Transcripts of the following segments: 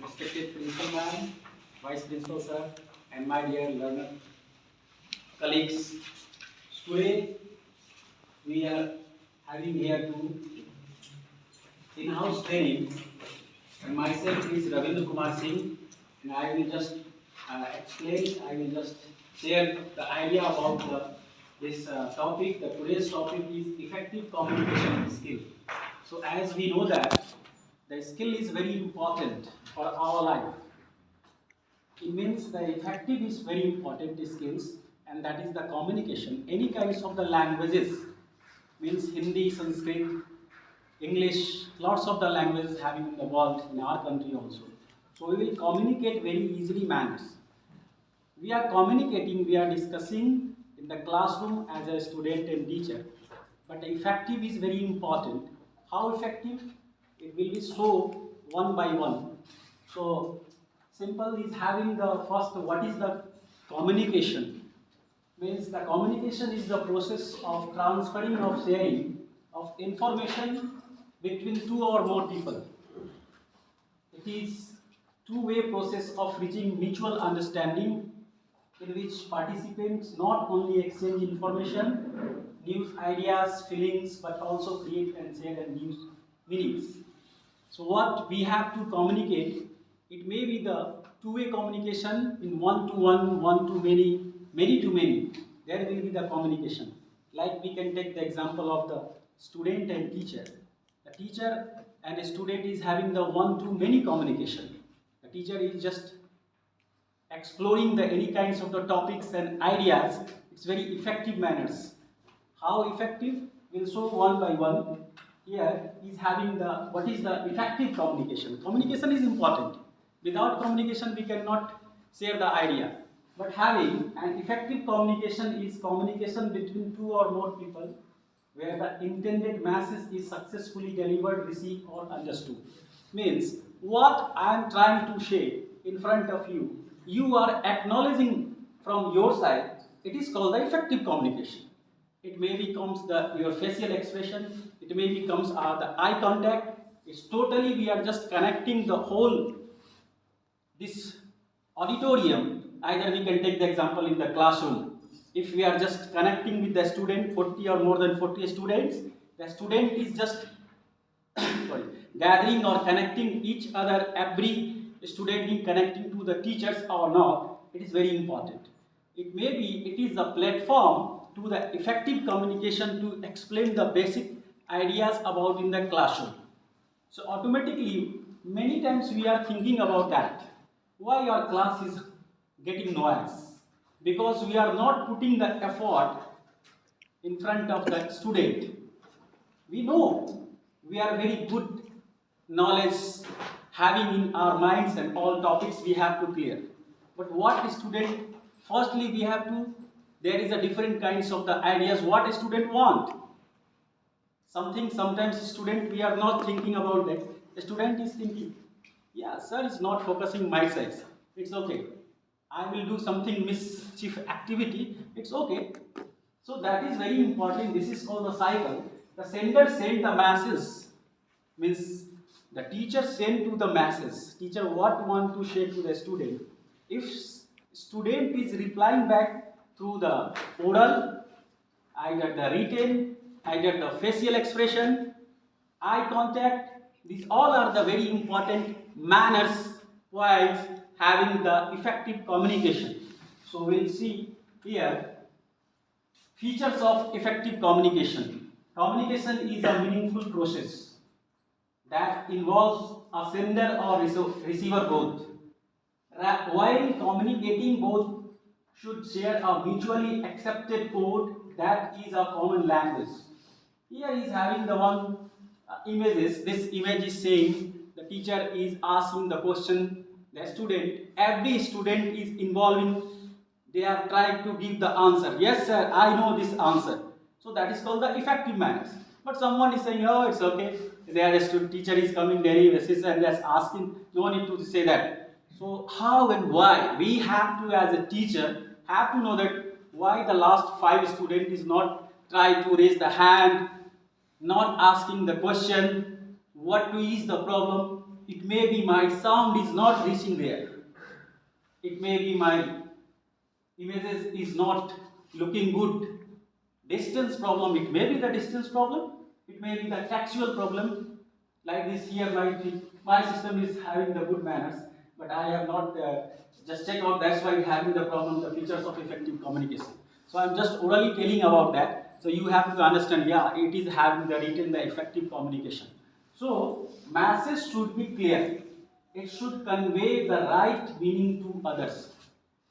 respected Principal Ma'am, Vice Principal Sir, and my dear learner colleagues. Today we are having here two in-house training, and myself is Ravindra Kumar Singh, and I will just I will just share the idea about this topic. The today's topic is effective communication skill. So as we know that the skill is very important for our life. It means the effective is very important skills, and that is the communication. Any kinds of the languages means Hindi, Sanskrit, English, lots of the languages having in the world in our country also. So we will communicate very easily manners. We are communicating, we are discussing in the classroom as a student and teacher. But the effective is very important. How effective? It will be so one by one. So simple is having the first, what is the communication? Means the communication is the process of transferring of sharing of information between two or more people. It is two-way process of reaching mutual understanding in which participants not only exchange information, news ideas, feelings, but also create and share and use meanings. So what we have to communicate, it may be the two-way communication in one-to-one, one-to-many, many-to-many. There will be the communication. Like we can take the example of the student and teacher. The teacher and a student is having the one-to-many communication. The teacher is just exploring the any kinds of the topics and ideas. It's very effective manners. How effective? We'll show one by one. Here is having the what is the effective communication. Communication is important. Without communication we cannot share the idea. But having an effective communication is communication between two or more people where the intended message is successfully delivered, received or understood. Means what I am trying to share in front of you, you are acknowledging from your side, it is called the effective communication. It may becomes your facial expression, it may becomes the eye contact. It's totally we are just connecting the whole this auditorium. Either we can take the example in the classroom. If we are just connecting with the student, 40 or more than 40 students, the student is just sorry, gathering or connecting each other, every student is connecting to the teachers or not, it is very important. It may be, it is a platform to the effective communication to explain the basic ideas about in the classroom. So automatically, many times we are thinking about that. Why our class is getting noise? Because we are not putting the effort in front of the student. We know we are very good knowledge having in our minds and all topics we have to clear. But what student, firstly we have to, there is a different kinds of the ideas what a student want. Sometimes student we are not thinking about that. The student is thinking, yeah sir is not focusing my side. It's okay. I will do something mischief activity. It's okay. So that is very important. This is called the cycle. The sender send the masses, means the teacher send to the masses. Teacher what want to share to the student. If student is replying back through the oral, either the written, either the facial expression, eye contact, these all are the very important manners points having the effective communication. So we'll see here features of effective communication. Communication is a meaningful process that involves a sender or receiver both. While communicating, both should share a mutually accepted code that is a common language. Here is having the one images. This image is saying the teacher is asking the question, the student, every student is involving, they are trying to give the answer. Yes sir, I know this answer. So that is called the effective manners. But someone is saying, oh it's okay, there is a teacher is coming daily basis and just asking, no need to say that. So how and why? We have to as a teacher have to know that why the last 5 student is not try to raise the hand, not asking the question, what is the problem. it may be my sound is not reaching there. It may be my images is not looking good. Distance problem, it may be the distance problem, it may be the textual problem. Like this here, my system is having the good manners, but I have not just checked out, that's why it's having the problem, the features of effective communication. So I'm just orally telling about that. So you have to understand, yeah, it is having the written the effective communication. So message should be clear. It should convey the right meaning to others.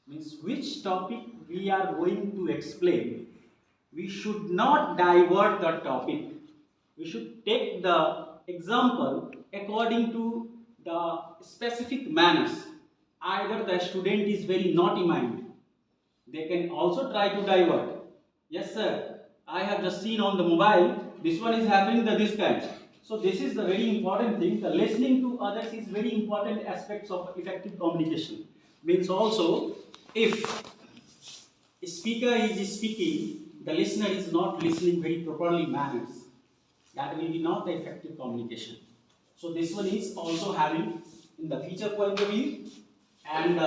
Means which topic we are going to explain, we should not divert the topic. We should take the example according to the specific manners. Either the student is very naughty mind, they can also try to divert. Yes sir, I have just seen on the mobile, this one is happening the this kind. So this is the very important thing. The listening to others is very important aspects of effective communication. Means also, if a speaker is speaking, the listener is not listening very properly manners, that will be not the effective communication. So this one is also having in the feature point of view, and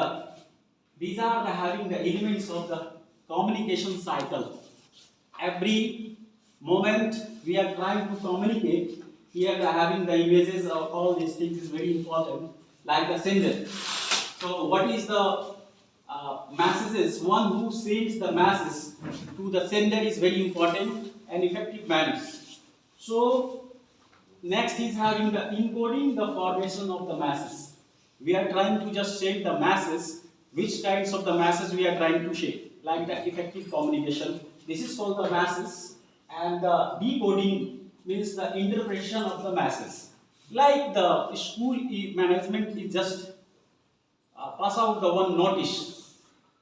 these are the having the elements of the communication cycle. Every moment we are trying to communicate, here the having the images of all these things is very important, like the sender. So what is the messages? One who sends the masses to the sender is very important and effective manners. So next is having the encoding the formation of the masses. We are trying to just shape the masses. Which kinds of the masses we are trying to shape? Like the effective communication. This is called the masses, and the decoding means the interpretation of the masses. Like the school management is just pass out the one notice.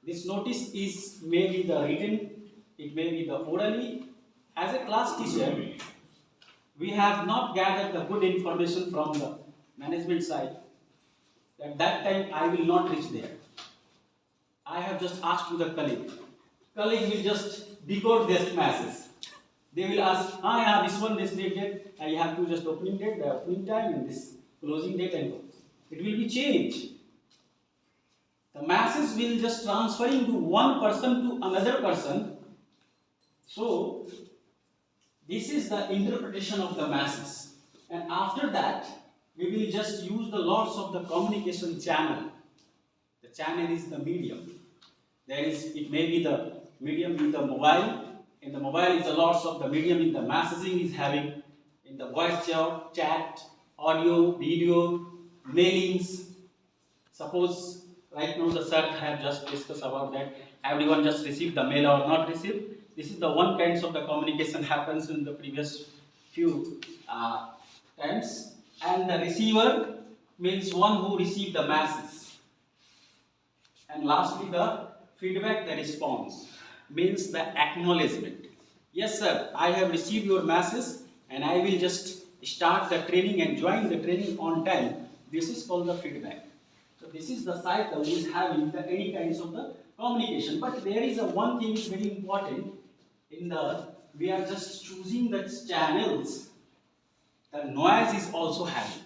This notice is maybe the written, it may be the orally. As a class teacher, we have not gathered the good information from the management side. At that time, I will not reach there. I have just asked to the colleague. Colleague will just decode this masses. They will ask, yeah, this one, this date, I have to just opening date, the opening time, and this closing date, and it will be changed. The masses will just transferring to one person to another person. So this is the interpretation of the masses. And after that, we will just use the lots of the communication channel. The channel is the medium. It may be the medium in the mobile. In the mobile is the lots of the medium in the messaging is having in the voice chat, audio, video, mailings. Suppose right now the sir have just discussed about that. Everyone just received the mail or not received. This is the one kinds of the communication happens in the previous few times. And the receiver means one who received the masses. And lastly, the feedback, the response means the acknowledgement. Yes sir, I have received your masses and I will just start the training and join the training on time. This is called the feedback. So this is the cycle is having the any kinds of the communication. But there is a one thing is very important in the we are just choosing the channels. The noise is also having.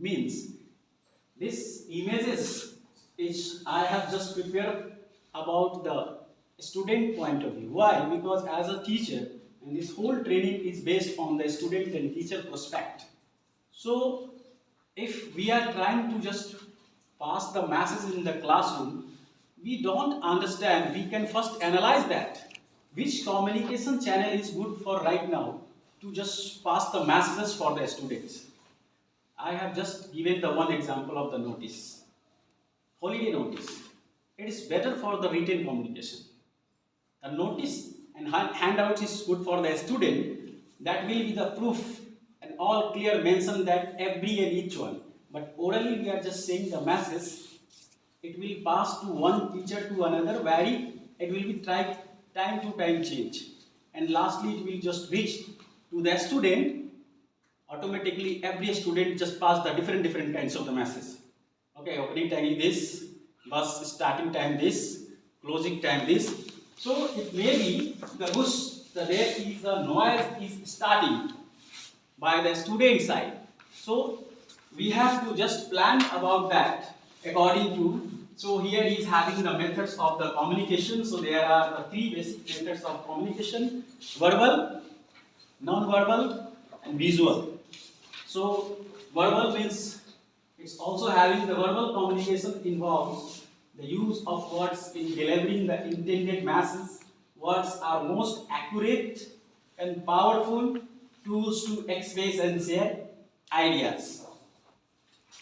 Means this images is I have just prepared about the student point of view. Why? Because as a teacher, and this whole training is based on the student and teacher prospect. So if we are trying to just pass the masses in the classroom, we don't understand. We can first analyze that. Which communication channel is good for right now to just pass the messages for the students. I have just given the one example of the notice. Holiday notice. It is better for the written communication. The notice and handout is good for the student. That will be the proof and all clear mention that every and each one. But orally we are just saying the message. It will pass to one teacher to another. It will be time to time change. And lastly, it will just reach to the student. Automatically, every student just pass the different kinds of the message. Okay, opening time is this, bus starting time this, closing time this. So it may be there is a noise is starting by the student side. So we have to just plan about that according to. So here he is having the methods of the communication. So there are the three basic methods of communication: verbal, non-verbal, and visual. So verbal means it's also having the verbal communication involves the use of words in delivering the intended masses. Words are most accurate and powerful tools to express and share ideas.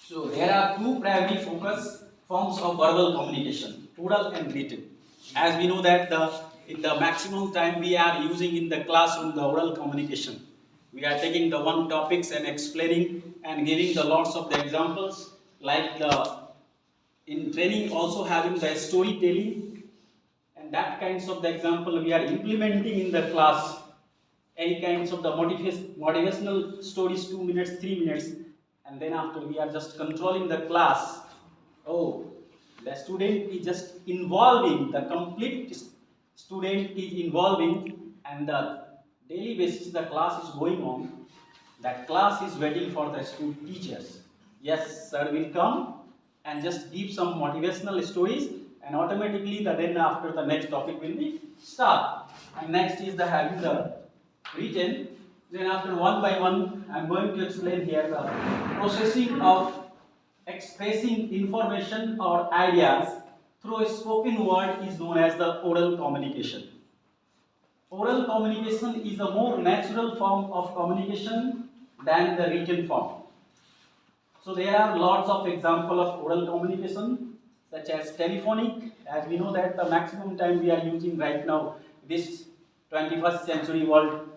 So there are two primary focus forms of verbal communication: oral and written. As we know that in the maximum time we are using in the classroom the oral communication. We are taking the one topics and explaining and giving the lots of the examples, like the in training also having the storytelling, and that kinds of the example we are implementing in the class. Any kinds of the motivational stories, 2 minutes, 3 minutes, and then after we are just controlling the class. Oh, the student is just involving, the complete student is involving, and the daily basis the class is going on. That class is waiting for the student teachers. Yes, sir will come and just give some motivational stories, and automatically the then after the next topic will be start. And next is the having the written. Then after one by one, I am going to explain here the processing of expressing information or ideas through a spoken word is known as the oral communication. Oral communication is a more natural form of communication than the written form. So there are lots of examples of oral communication, such as telephonic. As we know that the maximum time we are using right now, this 21st century world,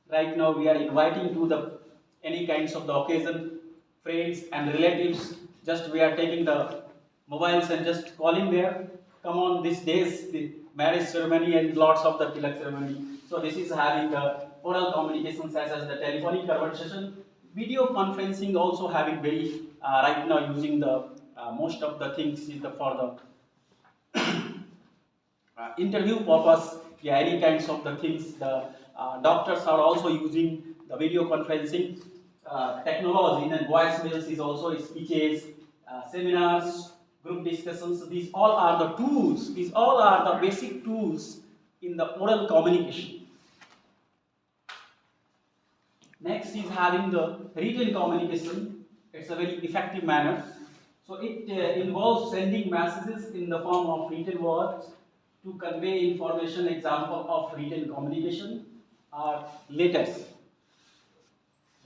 right now we are inviting to the any kinds of the occasion, friends and relatives. Just we are taking the mobiles and just calling there. Come on, these days the marriage ceremony and lots of the tilak ceremony. So this is having the oral communication such as the telephonic conversation. Video conferencing also having very right now using the most of the things is the for the interview purpose. Yeah, any kinds of the things. The doctors are also using the video conferencing technology, and voicemails is also speeches, seminars, group discussions. These all are the tools. These all are the basic tools in the oral communication. Next is having the written communication. It's a very effective manner. So it involves sending messages in the form of written words to convey information. Example of written communication are letters,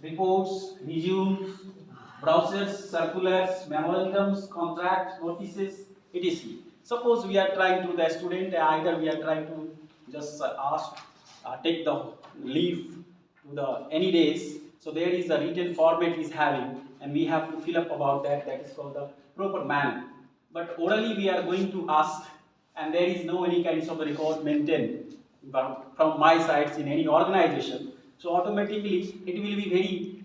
reports, resumes, brochures, circulars, memorandums, contracts, notices, etc. Suppose we are trying to the student, either we are trying to just ask, take the leave to the any days. So there is a written format is having, and we have to fill up about that. That is called the proper manner. But orally we are going to ask, and there is no any kinds of record maintained from my sides in any organization. So automatically it will be very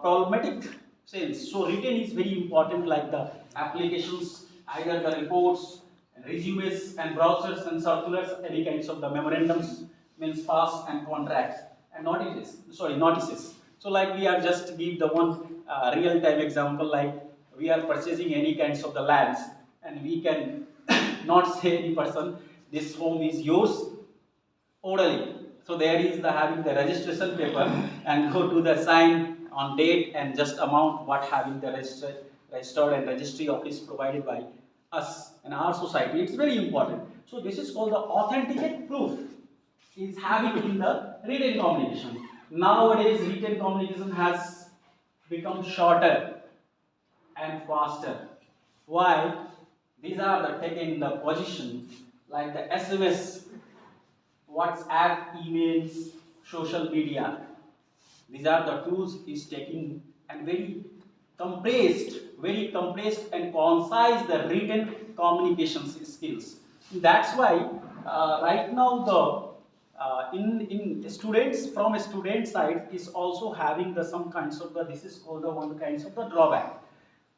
problematic sense. So written is very important, like the applications, either the reports, resumes and brochures and circulars, any kinds of the memorandums, means pass and contracts and notices. So like we are just give the one real time example, like we are purchasing any kinds of the lands, and we can not say any person this home is yours orally. So there is the having the registration paper and go to the sign on date and just amount what having the registered and registry office provided by us and our society. It's very important. So this is called the authenticate proof is having in the written communication. Nowadays written communication has become shorter and faster. Why? These are the taken the position like the SMS, WhatsApp, emails, social media. These are the tools is taking and very compressed and concise the written communication skills. That's why right now the in students from a student side is also having the some kinds of the this is called the one kinds of the drawback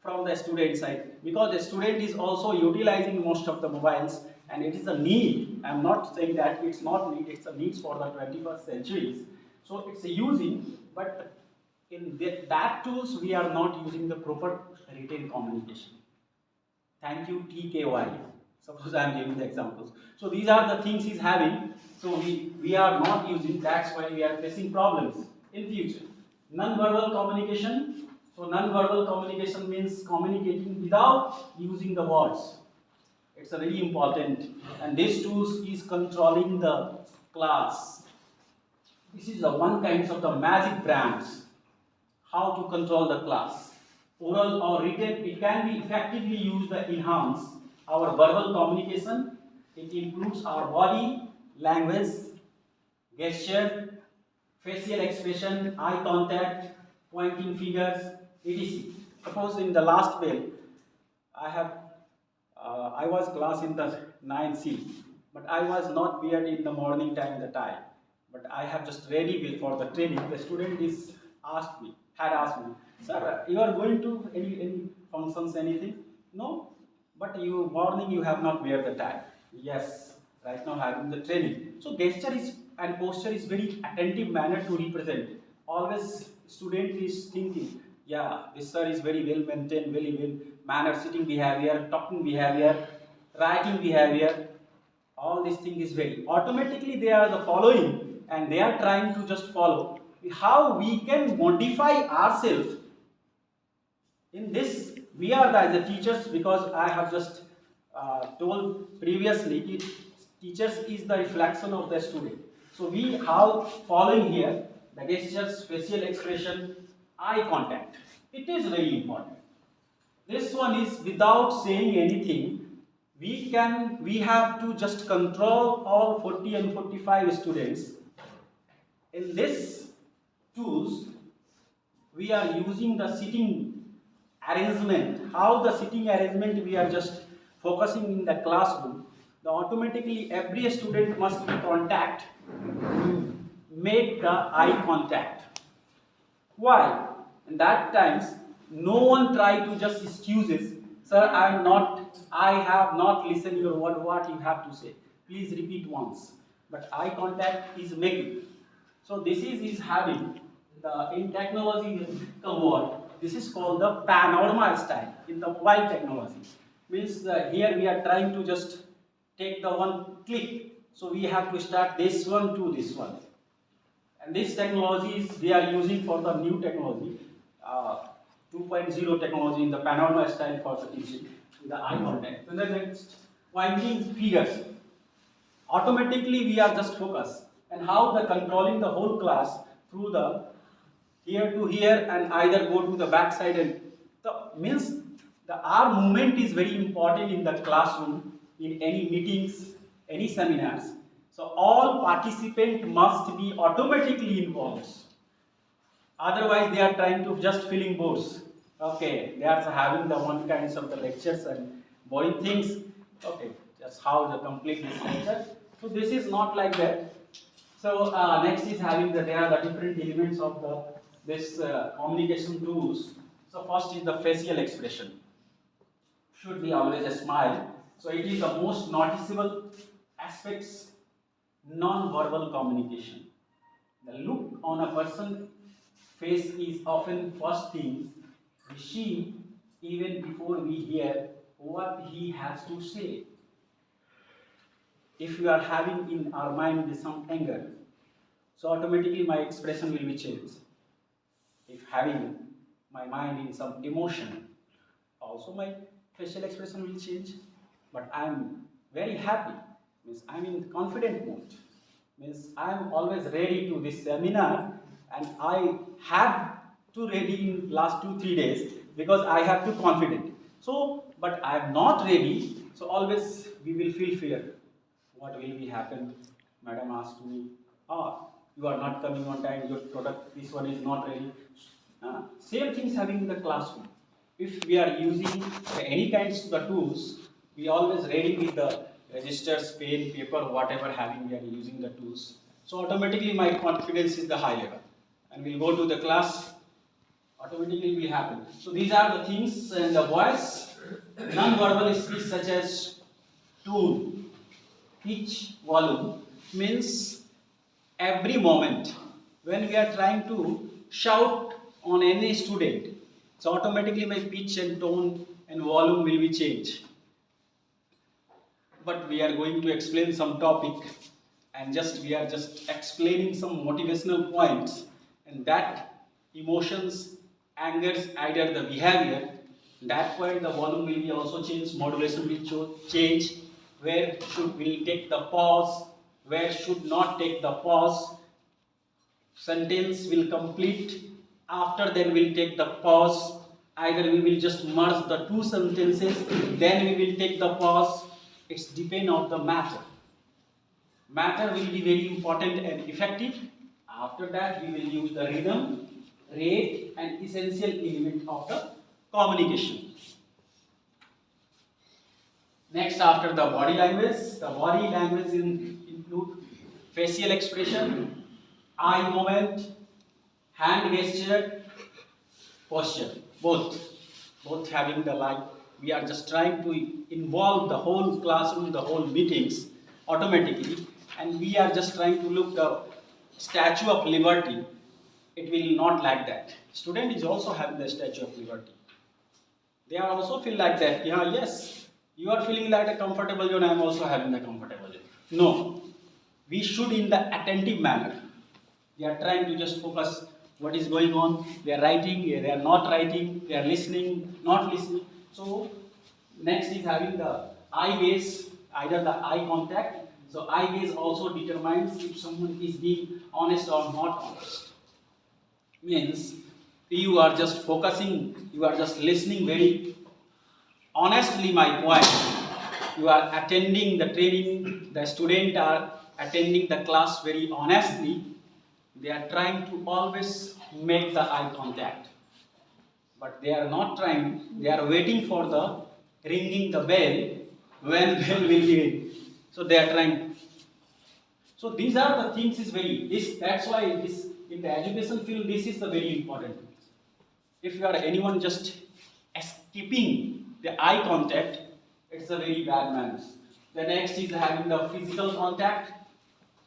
from the student side, because the student is also utilizing most of the mobiles, and it is a need. I am not saying that it's not need, it's a need for the 21st centuries. So it's a using, but in that tools we are not using the proper written communication. Thank you, TKY. Suppose I am giving the examples. So these are the things he's having. So we are not using, that's why we are facing problems in future. Non-verbal communication. So non-verbal communication means communicating without using the words. It's a very important. And this tools is controlling the class. This is the one kind of the magic brands. How to control the class. Oral or written, it can be effectively used to enhance our verbal communication. It improves our body, language, gesture, facial expression, eye contact, pointing fingers, etc. Suppose in the last fail, I was class in the 9C, but I was not there in the morning time the time. But I have just ready for the training. The student had asked me, sir, you are going to any functions, anything? No, but you morning you have not wear the tie. Yes, right now having the training. So gesture is and posture is very attentive manner to represent. Always student is thinking, yeah, this sir is very well maintained, very well manner, sitting behavior, talking behavior, writing behavior. All these things is very automatically they are the following and they are trying to just follow. How we can modify ourselves in this, we are the teachers, because I have just told previously, teachers is the reflection of the student. So we have following here the gestures, facial expression, eye contact. It is very important. This one is without saying anything. We have to just control all 40 and 45 students. In this tools, we are using the sitting arrangement. How the sitting arrangement we are just focusing in the classroom. The automatically every student must be contact to make the eye contact. Why? In that times, no one try to just excuses. Sir, I have not listened your word, what you have to say. Please repeat once. But eye contact is making. So this is having the in technology word. This is called the panorama style in the mobile technology. Means here we are trying to just take the one click. So we have to start this one to this one. And this technology is they are using for the new technology, 2.0 technology in the panorama style for the teaching, the eye contact. And the next, pointing figures. Automatically we are just focused. And how the controlling the whole class through the here to here and either go to the back side and the means the our movement is very important in the classroom, in any meetings, any seminars. So all participants must be automatically involved. Otherwise they are trying to just filling boards. Okay, they are having the one kinds of the lectures and boring things. Okay, just how to complete this lecture. So this is not like that. So next is having the there are the different elements of the this communication tools. So first is the facial expression. Should be always a smile. So it is the most noticeable aspects non-verbal communication. The look on a person's face is often first thing we see even before we hear what he has to say. If we are having in our mind some anger, so automatically my expression will be changed. If having my mind in some emotion, also my facial expression will change. But I am very happy, means I am in confident mood, means I am always ready to this seminar, and I have to ready in last 2-3 days because I have to confident. So, but I am not ready, so always we will feel fear. What will be happen? Madam asked me, you are not coming on time, your product, this one is not ready. Same things having in the classroom. If we are using any kinds of the tools, we always ready with the registers, pen, paper, whatever having we are using the tools. So automatically my confidence is the high level. And we'll go to the class, automatically will happen. So these are the things, and the voice, non-verbal speech such as tone, pitch, volume means every moment when we are trying to shout on any student, so automatically my pitch and tone and volume will be changed. But we are going to explain some topic, and we are just explaining some motivational points, and that emotions angers either the behavior. That point the volume will be also changed, modulation will change, where should we take the pause, where should not take the pause, sentence will complete, after then we'll take the pause, either we will just merge the two sentences, then we will take the pause. It's depend on the matter will be very important and effective. After that we will use the rhythm, rate and essential element of the communication. Next, after the body language include facial expression, eye movement, hand gesture, posture. Both having the like. We are just trying to involve the whole classroom, the whole meetings automatically, and we are just trying to look the Statue of Liberty. It will not like that. Student is also having the Statue of Liberty. They are also feel like that. Yeah, yes, you are feeling like a comfortable zone. I am also having the comfortable zone. No, we should in the attentive manner. They are trying to just focus what is going on. They are writing, they are not writing, they are listening, not listening. So next is having the eye gaze, either the eye contact. So eye gaze also determines if someone is being honest or not honest. Means you are just focusing, you are just listening very honestly my point. You are attending the training, the student are attending the class very honestly. They are trying to always make the eye contact, but they are not trying, they are waiting for the ringing the bell, when bell will be ring. So they are trying. So these are the things is very, that's why this in the education field this is the very important. If you are anyone just skipping the eye contact, it's a very bad manners. The next is having the physical contact.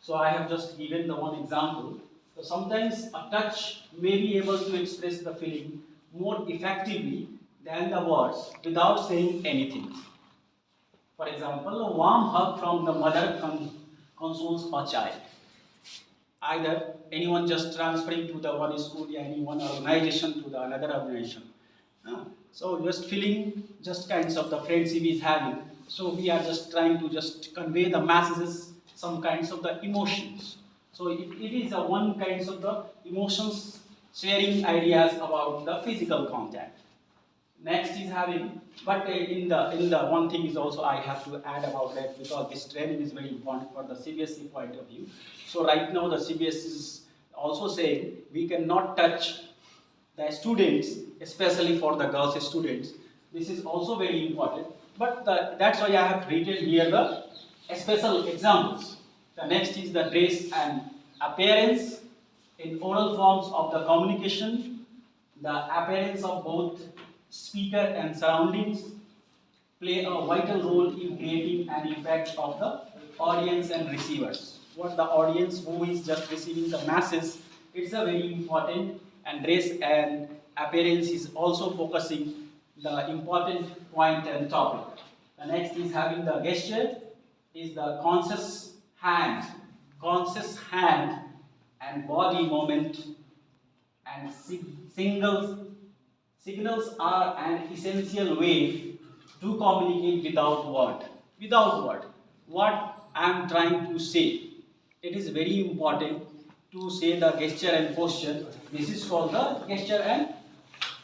So I have just given the one example. So sometimes a touch may be able to express the feeling more effectively than the words without saying anything. For example, a warm hug from the mother consoles a child. Either anyone just transferring to the one school, any one organization to the another organization. So just feeling just kinds of the friendship is having. So we are just trying to just convey the messages, some kinds of the emotions. So it is a one kinds of the emotions sharing ideas about the physical contact. Next is having, but in the one thing is also I have to add about that, because this training is very important for the CBSE point of view. So right now the CBSE is also saying we cannot touch the students, especially for the girls students. This is also very important. But that's why I have written here the special examples. The next is the dress and appearance in oral forms of the communication. The appearance of both speaker and surroundings play a vital role in creating an impact of the audience and receivers. What the audience who is just receiving the masses, it's a very important, and dress and appearance is also focusing the important point and topic. The next is having the gesture, is the conscious hand and body movement, and signals are an essential way to communicate without word. Without word. What I am trying to say, it is very important to say the gesture and posture. This is called the gesture and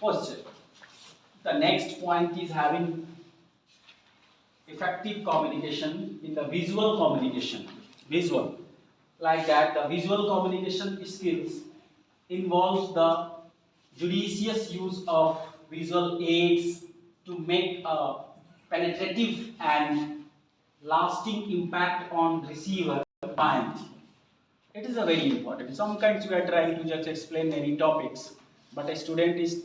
posture. The next point is having effective communication in the visual communication. Visual. Like that, the visual communication skills involves the judicious use of visual aids to make a penetrative and lasting impact on receiver mind. It is a very important. Sometimes we are trying to just explain many topics, but a student is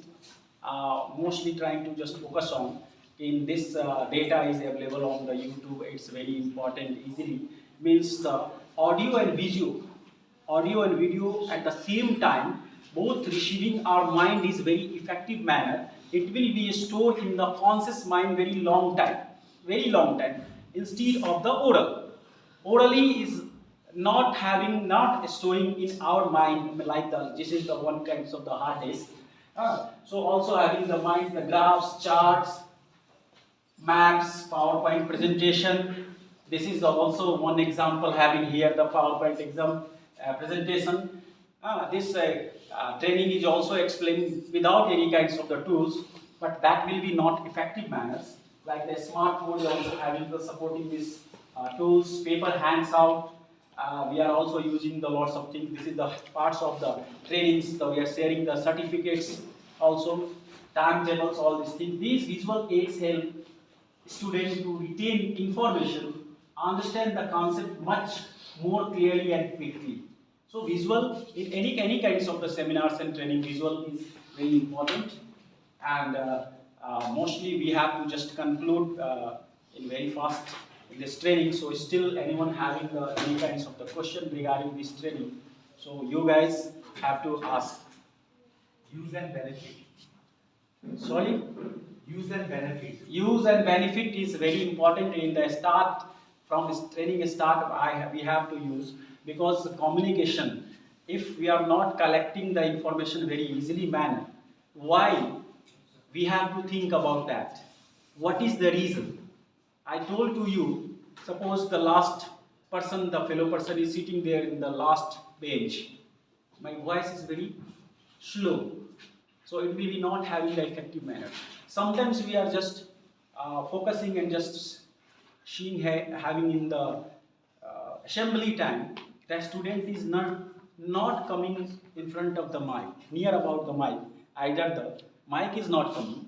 mostly trying to just focus on in this data is available on the YouTube. It's very important easily. Means the audio and video at the same time both receiving our mind is very effective manner. It will be stored in the conscious mind very long time, instead of the oral. Orally is not storing in our mind like this is the one kinds of the hard disk. So also having the mind, the graphs, charts, maps, PowerPoint presentation. This is also one example having here the PowerPoint exam presentation. This training is also explained without any kinds of the tools, but that will be not effective manners. Like the smartphone is also having the supporting these tools, paper hands out. We are also using the lots of things. This is the parts of the trainings. So we are sharing the certificates also, timetables, all these things. These visual aids help students to retain information, understand the concept much more clearly and quickly. So visual in any kinds of the seminars and training, visual is very important. And mostly we have to just conclude in very fast in this training. So still anyone having any kinds of the question regarding this training, so you guys have to ask. Use and benefit. Sorry? Use and benefit. Use and benefit is very important in the start. From this training start, we have to use, because the communication, if we are not collecting the information very easily manner, why we have to think about that? What is the reason? I told to you, suppose the last person, the fellow person is sitting there in the last bench. My voice is very slow, so it will be not having the effective manner. Sometimes we are just focusing and just seeing having in the assembly time, the student is not coming in front of the mic, near about the mic, either the mic is not coming.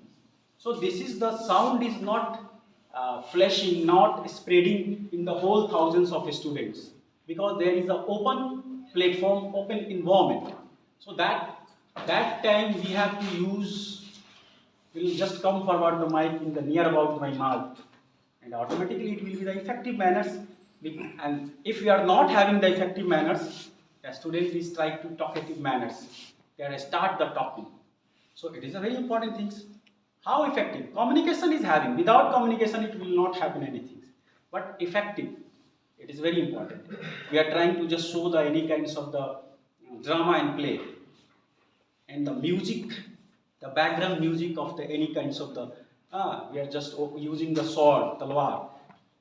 So this is the sound is not flashing, not spreading in the whole thousands of students, because there is an open platform, open environment. So that time we have to use, will just come forward the mic in the near about my mouth, and automatically it will be the effective manners. And if we are not having the effective manners, the student is trying to talkative manners, they start the talking. So it is a very important thing. How effective communication is having? Without communication, it will not happen anything. But effective, it is very important. We are trying to just show the any kinds of the drama and play, and the music, the background music of the any kinds of the we are just using the sword, talwar.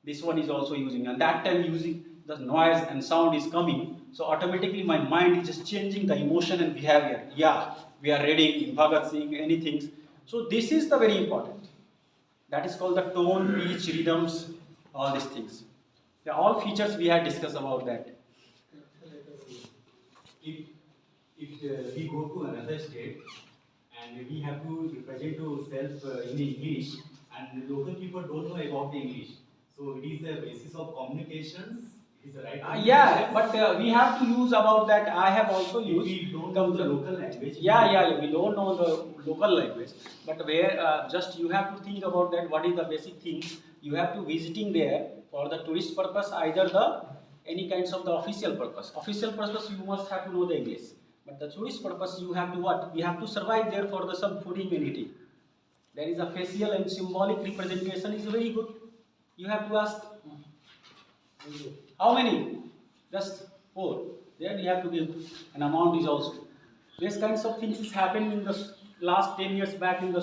This one is also using, and that time using the noise and sound is coming. So automatically my mind is just changing the emotion and behavior. Yeah, we are reading Bhagat Singh, anything. So this is the very important. That is called the tone, pitch, rhythms, all these things. The all features we had discussed about that. If we go to another state and we have to represent ourselves in English, and the local people don't know about the English, so it is a basis of communications. Is the right? Yeah, but we have to use about that. I have also used. We don't know the local language. Yeah. We don't know the local language, but where just you have to think about that. What is the basic thing? You have to visiting there for the tourist purpose, either the any kinds of the official purpose. Official purpose you must have to know the English, but the tourist purpose you have to what? We have to survive there for the some food immunity. There is a facial and symbolic representation is very good. You have to ask. How many? Just 4. Then you have to give an amount is also. These kinds of things is happening in the last 10 years back in the